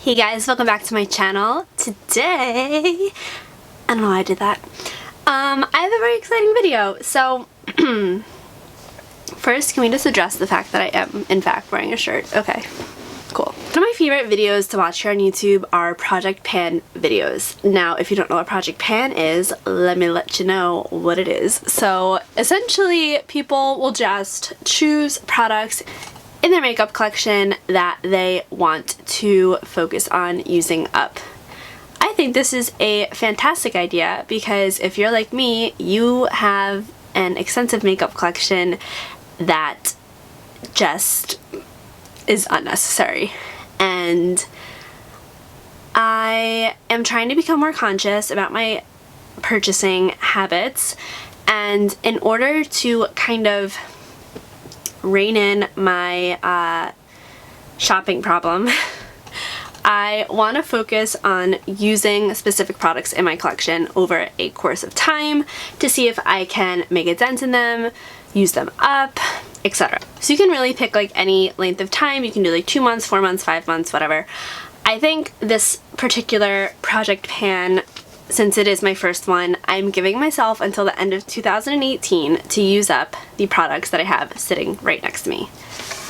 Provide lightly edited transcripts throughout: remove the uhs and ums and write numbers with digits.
Hey guys, welcome back to my channel. Today, I don't know why I did that. I have a very exciting video. So, first, can we just address the fact that I am, in fact, wearing a shirt? Okay, cool. One of my favorite videos to watch here on YouTube are Project Pan videos. Now, if you don't know what Project Pan is, let me let you know what it is. So, essentially, people will just choose products in their makeup collection that they want to focus on using up. I think this is a fantastic idea because if you're like me, you have an extensive makeup collection that just is unnecessary. And I am trying to become more conscious about my purchasing habits, and in order to kind of rein in my shopping problem, I want to focus on using specific products in my collection over a course of time to see if I can make a dent in them, use them up, etc. So you can really pick like any length of time. You can do like 2 months, 4 months, 5 months, whatever. I think this particular Project Pan, since it is my first one, I'm giving myself until the end of 2018 to use up the products that I have sitting right next to me.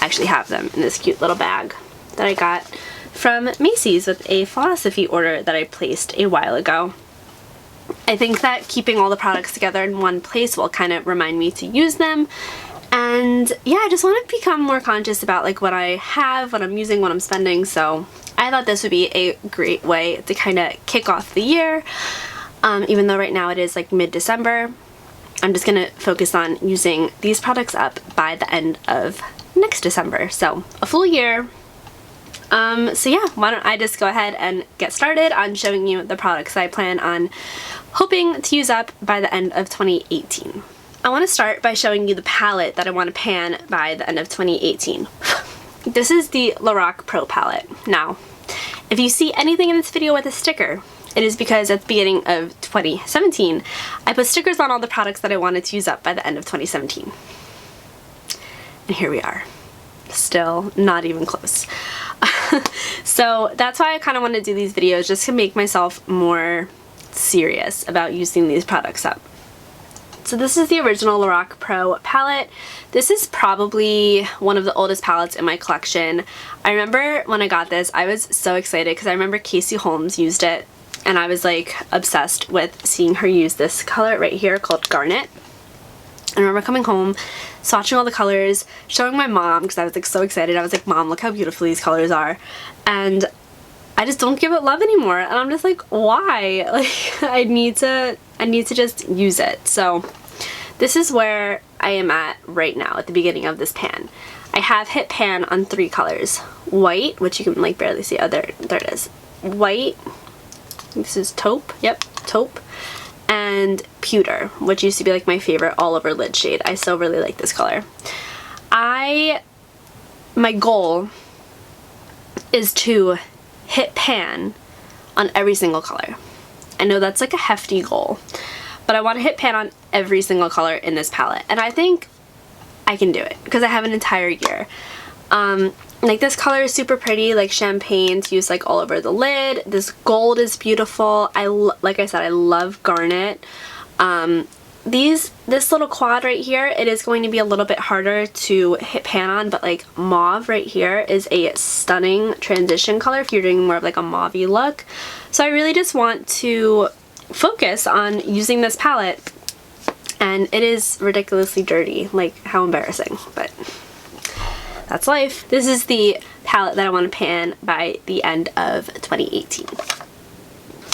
I actually have them in this cute little bag that I got from Macy's with a philosophy order that I placed a while ago. I think that keeping all the products together in one place will kind of remind me to use them. And yeah, I just want to become more conscious about like what I have, what I'm using, what I'm spending. So I thought this would be a great way to kind of kick off the year. Even though right now it is like mid-December, I'm just going to focus on using these products up by the end of next December. So a full year. So yeah, why don't I just go ahead and get started on showing you the products I plan on hoping to use up by the end of 2018. I want to start by showing you the palette that I want to pan by the end of 2018. This is the Lorac Pro palette. Now, if you see anything in this video with a sticker, it is because at the beginning of 2017, I put stickers on all the products that I wanted to use up by the end of 2017. And here we are. Still not even close. So that's why I kind of want to do these videos, just to make myself more serious about using these products up. So this is the original Lorac Pro palette. This is probably one of the oldest palettes in my collection. I remember when I got this, I was so excited because I remember Casey Holmes used it and I was like obsessed with seeing her use this color right here called Garnet. I remember coming home, swatching all the colors, showing my mom because I was like so excited. I was like, Mom, look how beautiful these colors are. And I just don't give it love anymore. And I'm just like, why? Like I need to just use it. So this is where I am at right now at the beginning of this pan. I have hit pan on 3 colors. White, which you can like barely see. Oh, there it is. White. This is taupe. Yep, taupe. And pewter, which used to be like my favorite all over lid shade. I still really like this color. My goal is to hit pan on every single color. I know that's like a hefty goal, but I want to hit pan on every single color in this palette, and I think I can do it because I have an entire year. Like this color is super pretty, like champagne to use like all over the lid. This gold is beautiful. Like I said, I love garnet. This little quad right here, it is going to be a little bit harder to hit pan on, but like mauve right here is a stunning transition color if you're doing more of like a mauve-y look. So I really just want to focus on using this palette, and it is ridiculously dirty. Like, how embarrassing, but that's life. This is the palette that I want to pan by the end of 2018.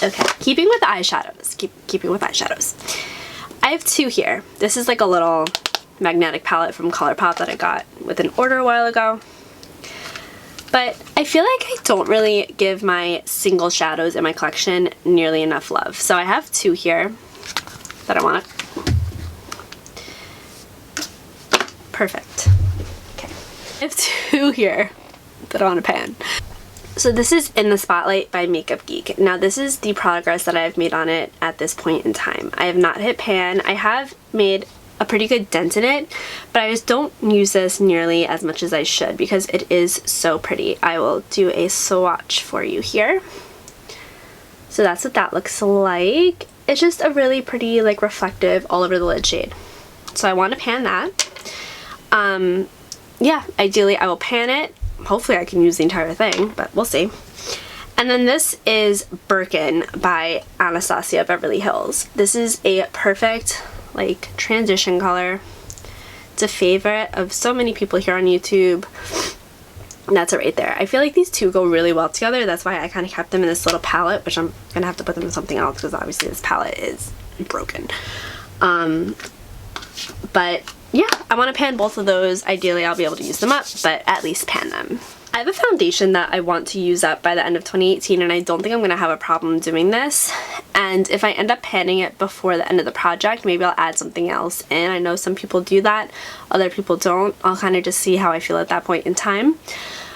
Okay, keeping with eyeshadows. Keeping with eyeshadows. I have 2 here. This is like a little magnetic palette from ColourPop that I got with an order a while ago. But I feel like I don't really give my single shadows in my collection nearly enough love. So I have 2 here that I want to... Perfect. Okay. I have 2 here that I want to pan. So this is In the Spotlight by Makeup Geek. Now this is the progress that I've made on it at this point in time. I have not hit pan. I have made a pretty good dent in it, but I just don't use this nearly as much as I should because it is so pretty. I will do a swatch for you here. So that's what that looks like. It's just a really pretty, like, reflective all over the lid shade. So I want to pan that. Yeah, ideally I will pan it. Hopefully I can use the entire thing, but we'll see. And then this is Birkin by Anastasia Beverly Hills. This is a perfect, like, transition color. It's a favorite of so many people here on YouTube. And that's it right there. I feel like these two go really well together. That's why I kind of kept them in this little palette, which I'm gonna have to put them in something else because obviously this palette is broken. But yeah, I want to pan both of those. Ideally I'll be able to use them up, but at least pan them. I have a foundation that I want to use up by the end of 2018, and I don't think I'm going to have a problem doing this. And if I end up panning it before the end of the project, maybe I'll add something else in. I know some people do that, other people don't. I'll kind of just see how I feel at that point in time.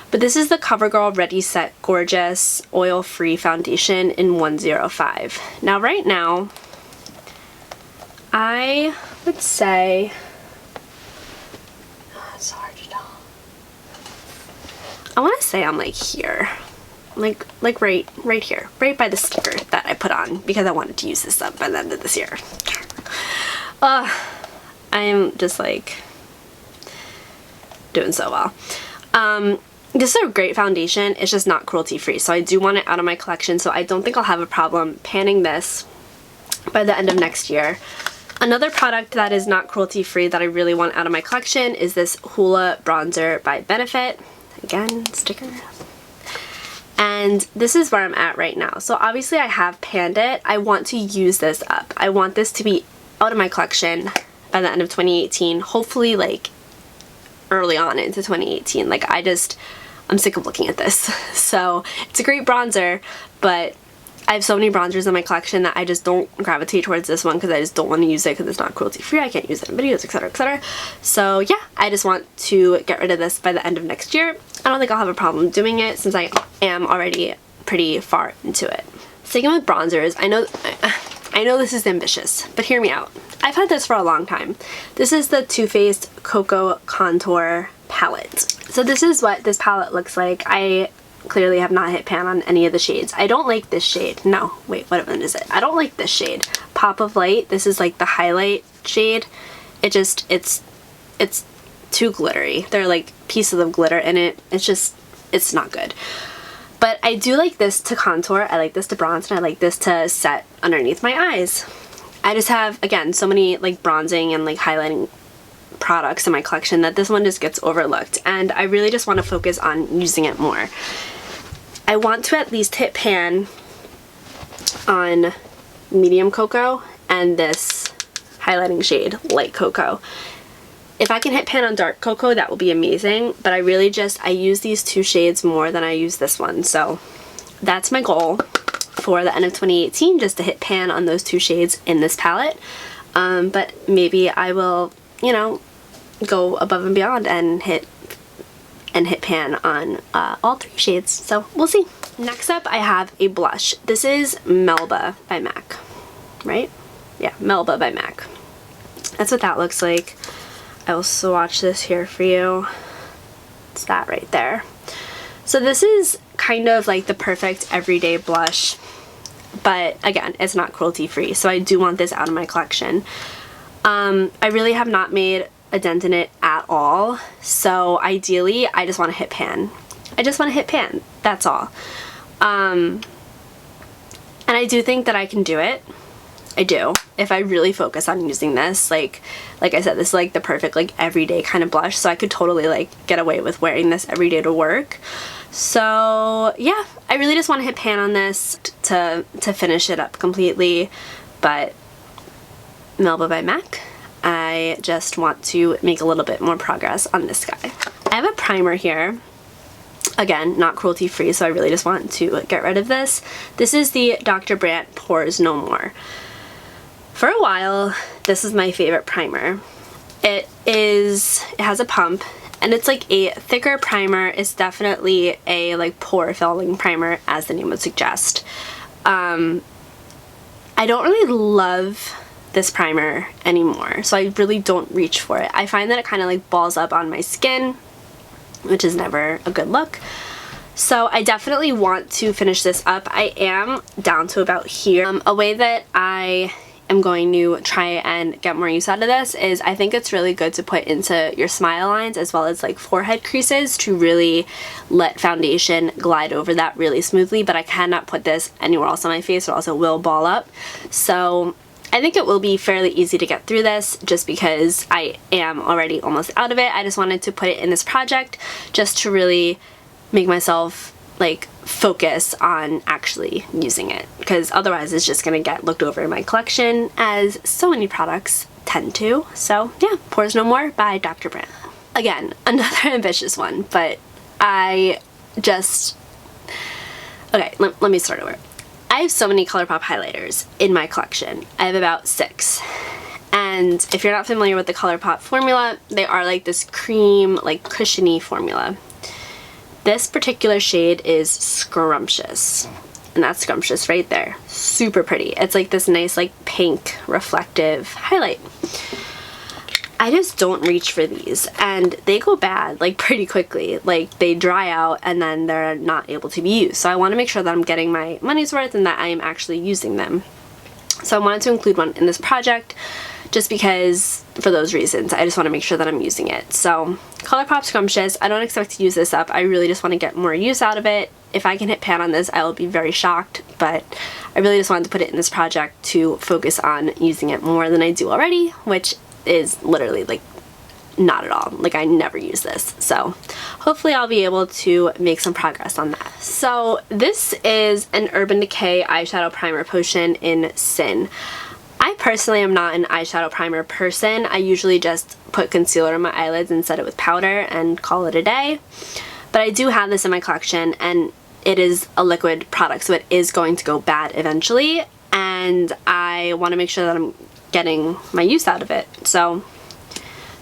But this is the CoverGirl Ready Set Gorgeous Oil-Free Foundation in 105. Now right now, I would say, it's hard to tell. I want to say I'm like here, like right here, right by the sticker that I put on because I wanted to use this up by the end of this year. I'm just like doing so well. This is a great foundation. It's just not cruelty free, so I do want it out of my collection, so I don't think I'll have a problem panning this by the end of next year. Another product that is not cruelty free that I really want out of my collection is this Hoola bronzer by Benefit. Again, sticker. And this is where I'm at right now. So obviously I have panned it. I want to use this up. I want this to be out of my collection by the end of 2018. Hopefully like early on into 2018. Like I'm sick of looking at this. So it's a great bronzer, but I have so many bronzers in my collection that I just don't gravitate towards this one because I just don't want to use it because it's not cruelty free. I can't use it in videos, etc, etc. So yeah, I just want to get rid of this by the end of next year. I don't think I'll have a problem doing it since I am already pretty far into it. Sticking with bronzers, I know this is ambitious, but hear me out. I've had this for a long time. This is the Too Faced Cocoa Contour palette. So this is what this palette looks like. I clearly have not hit pan on any of the shades. I don't like this shade. No, wait, what one is it? I don't like this shade. Pop of Light. This is like the highlight shade. It's too glittery. There are like pieces of glitter in it. It's not good. But I do like this to contour. I like this to bronze, and I like this to set underneath my eyes. I just have, again, so many like bronzing and like highlighting products in my collection that this one just gets overlooked, and I really just want to focus on using it more. I want to at least hit pan on medium cocoa and this highlighting shade, light cocoa. If I can hit pan on dark cocoa, that will be amazing, but I use these two shades more than I use this one, so that's my goal for the end of 2018, just to hit pan on those two shades in this palette. But maybe I will, you know, go above and beyond and hit pan on all three shades, so we'll see. Next up I have a blush. This is Melba by MAC, right? Yeah, Melba by MAC. That's what that looks like. I will swatch this here for you. It's that right there. So this is kind of like the perfect everyday blush, but again, it's not cruelty free, so I do want this out of my collection. I really have not made a dent in it at all, so ideally I just want to hit pan. I just want to hit pan, that's all. And I do think that I can do it. I do, if I really focus on using this. Like I said, this is like the perfect like everyday kind of blush, so I could totally like get away with wearing this every day to work. So yeah, I really just want to hit pan on this to finish it up completely. But Melba by MAC, I just want to make a little bit more progress on this guy. I have a primer here. Again, not cruelty free, so I really just want to get rid of this. This is the Dr. Brandt Pores No More. For a while, this is my favorite primer. It has a pump, and it's like a thicker primer. It's definitely a like pore filling primer, as the name would suggest. I don't really love this primer anymore, so I really don't reach for it. I find that it kind of like balls up on my skin, which is never a good look. So I definitely want to finish this up. I am down to about here. A way that I am going to try and get more use out of this is I think it's really good to put into your smile lines as well as like forehead creases to really let foundation glide over that really smoothly, but I cannot put this anywhere else on my face or else it will ball up. So I think it will be fairly easy to get through this just because I am already almost out of it. I just wanted to put it in this project just to really make myself like focus on actually using it, because otherwise it's just gonna get looked over in my collection, as so many products tend to. So yeah, Pores No More by Dr. Brandt. Again, another ambitious one, but I just... Okay, let me start over. I have so many ColourPop highlighters in my collection. I have about 6. And if you're not familiar with the ColourPop formula, they are like this cream, like cushiony formula. This particular shade is Scrumptious, and that's Scrumptious right there. Super pretty. It's like this nice like pink reflective highlight. I just don't reach for these, and they go bad like pretty quickly. Like they dry out and then they're not able to be used. So I want to make sure that I'm getting my money's worth and that I am actually using them. So I wanted to include one in this project just because, for those reasons, I just want to make sure that I'm using it. So ColourPop Scrumptious, I don't expect to use this up. I really just want to get more use out of it. If I can hit pan on this, I will be very shocked, but I really just wanted to put it in this project to focus on using it more than I do already, which is literally like not at all. Like I never use this. So hopefully I'll be able to make some progress on that. So this is an Urban Decay eyeshadow primer potion in Sin. I personally am not an eyeshadow primer person. I usually just put concealer on my eyelids and set it with powder and call it a day. But I do have this in my collection, and it is a liquid product, so it is going to go bad eventually, and I want to make sure that I'm getting my use out of it. So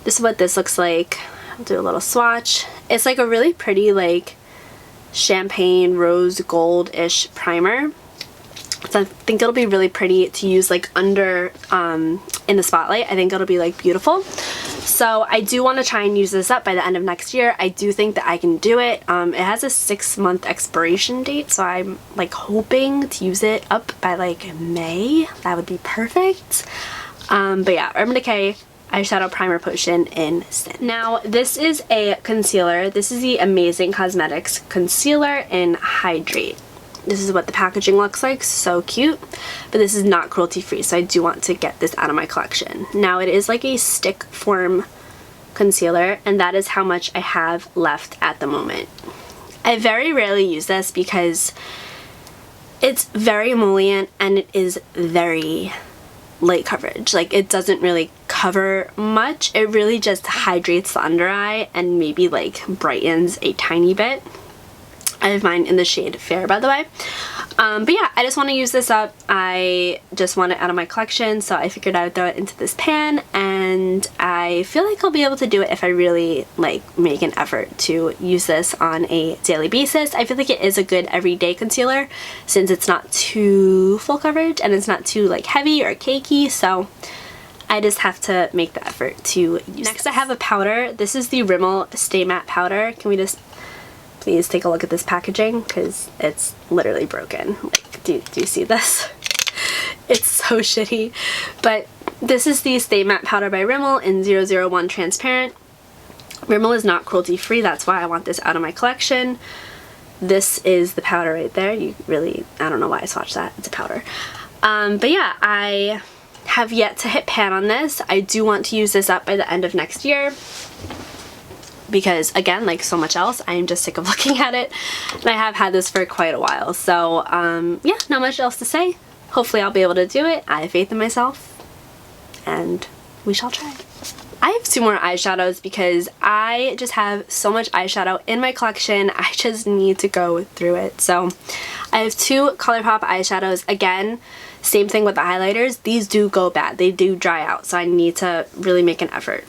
this is what this looks like. I'll do a little swatch. It's like a really pretty like champagne rose gold-ish primer. So I think it'll be really pretty to use like under in the spotlight. I think it'll be like beautiful. So I do want to try and use this up by the end of next year. I do think that I can do it. It has a 6-month expiration date, so I'm like hoping to use it up by like May. That would be perfect. But yeah, Urban Decay eyeshadow primer potion in Sin. Now this is a concealer. This is the Amazing Cosmetics concealer in Hydrate. This is what the packaging looks like, so cute, but this is not cruelty free, so I do want to get this out of my collection. Now it is like a stick form concealer, and that is how much I have left at the moment. I very rarely use this because it's very emollient and it is very light coverage. Like it doesn't really cover much. It really just hydrates the under eye and maybe like brightens a tiny bit. I have mine in the shade Fair, by the way. But yeah, I just want to use this up. I just want it out of my collection, so I figured I would throw it into this pan, and I feel like I'll be able to do it if I really like make an effort to use this on a daily basis. I feel like it is a good everyday concealer since it's not too full coverage and it's not too like heavy or cakey, so I just have to make the effort to use it. Next I have a powder. This is the Rimmel Stay Matte Powder. Can we just please take a look at this packaging, because it's literally broken. Like, do you see this? It's so shitty. But this is the Stay Matte Powder by Rimmel in 001 Transparent. Rimmel is not cruelty free, that's why I want this out of my collection. This is the powder right there. You really, I don't know why I swatched that. It's a powder. But yeah, I have yet to hit pan on this. I do want to use this up by the end of next year, because again, like so much else, I am just sick of looking at it, and I have had this for quite a while. So yeah, not much else to say. Hopefully I'll be able to do it. I have faith in myself, and we shall try. I have 2 more eyeshadows because I just have so much eyeshadow in my collection. I just need to go through it. So I have 2 ColourPop eyeshadows. Again, same thing with the highlighters. These do go bad. They do dry out, so I need to really make an effort.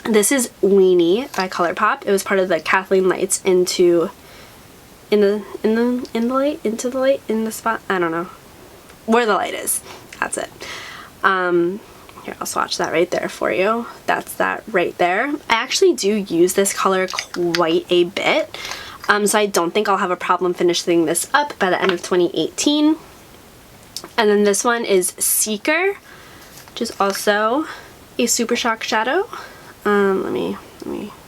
This is Weenie by ColourPop. It was part of the Kathleen Lights into the light, into the light, in the spot. I don't know where the light is. That's it. Here, I'll swatch that right there for you. That's that right there. I actually do use this color quite a bit, so I don't think I'll have a problem finishing this up by the end of 2018. And then this one is Seeker, which is also a Super Shock shadow. Let me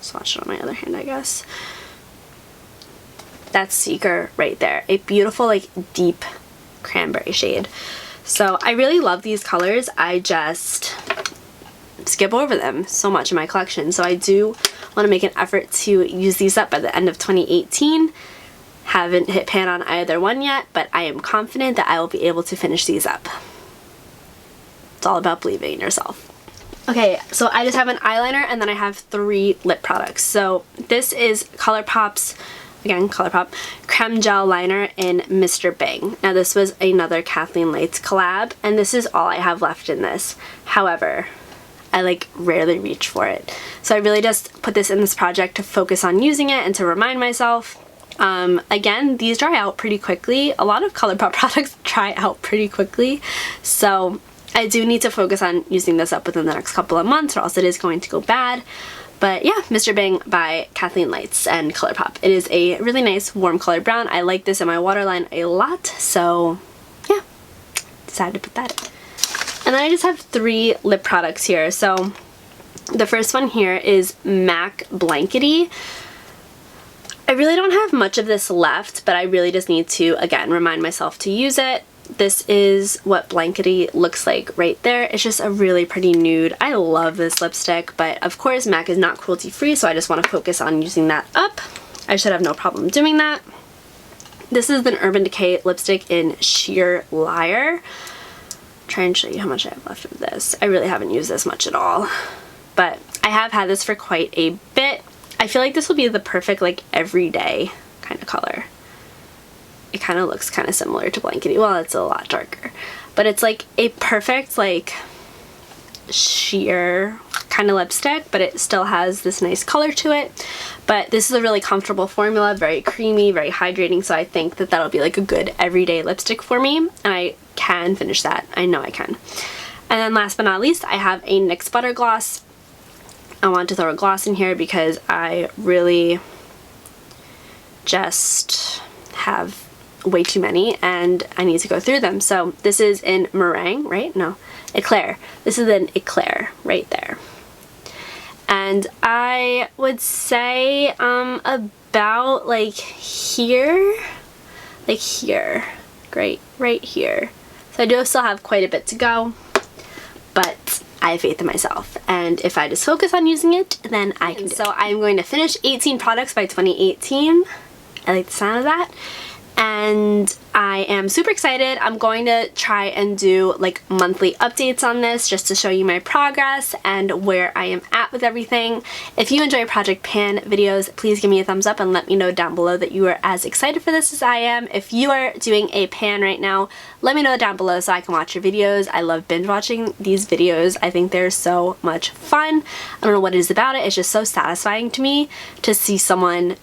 swatch it on my other hand, I guess. That's Seeker right there. A beautiful, like, deep cranberry shade. So I really love these colors. I just skip over them so much in my collection. So I do want to make an effort to use these up by the end of 2018. Haven't hit pan on either one yet, but I am confident that I will be able to finish these up. It's all about believing in yourself. Okay, so I just have an eyeliner and then I have 3 lip products. So this is ColourPop's, again, ColourPop, Creme Gel Liner in Mr. Bang. Now this was another Kathleen Lights collab, and this is all I have left in this. However, I like rarely reach for it. So I really just put this in this project to focus on using it and to remind myself. Again, these dry out pretty quickly. A lot of ColourPop products dry out pretty quickly. So I do need to focus on using this up within the next couple of months, or else it is going to go bad. But yeah, Mr. Bang by Kathleen Lights and ColourPop. It is a really nice warm color brown. I like this in my waterline a lot, so yeah, decided to put that in. And then I just have 3 lip products here. So the first one here is MAC Blankety. I really don't have much of this left, but I really just need to, again, remind myself to use it. This is what Blankety looks like right there. It's just a really pretty nude. I love this lipstick, but of course MAC is not cruelty free, so I just want to focus on using that up. I should have no problem doing that. This is an Urban Decay lipstick in Sheer Liar. Try and show you how much I have left of this. I really haven't used this much at all, but I have had this for quite a bit. I feel like this will be the perfect, like, everyday kind of color. It kind of looks kind of similar to Blankety. Well, it's a lot darker, but it's like a perfect, like, sheer kind of lipstick, but it still has this nice color to it. But this is a really comfortable formula, very creamy, very hydrating, so I think that that'll be like a good everyday lipstick for me, and I can finish that. I know I can. And then last but not least, I have a NYX Butter Gloss. I want to throw a gloss in here because I really just have way too many and I need to go through them. So this is in Meringue, right? No, Eclair. This is an Eclair right there. And I would say about like here, great, right here. So I do still have quite a bit to go, but I have faith in myself, and if I just focus on using it, then I can do it. So I'm going to finish 18 products by 2018. I like the sound of that. And I am super excited. I'm going to try and do like monthly updates on this just to show you my progress and where I am at with everything. If you enjoy Project Pan videos, please give me a thumbs up and let me know down below that you are as excited for this as I am. If you are doing a pan right now, let me know down below so I can watch your videos. I love binge watching these videos. I think they're so much fun. I don't know what it is about it. It's just so satisfying to me to see someone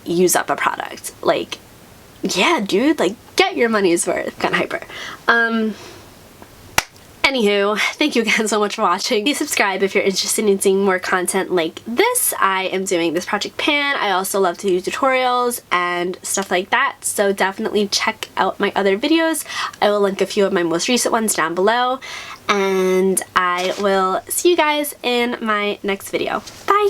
use up a product. Like, yeah, dude, like, get your money's worth. Kind of hyper. Anywho, thank you again so much for watching. Please subscribe if you're interested in seeing more content like this. I am doing this Project Pan. I also love to do tutorials and stuff like that, so definitely check out my other videos. I will link a few of my most recent ones down below, and I will see you guys in my next video. Bye!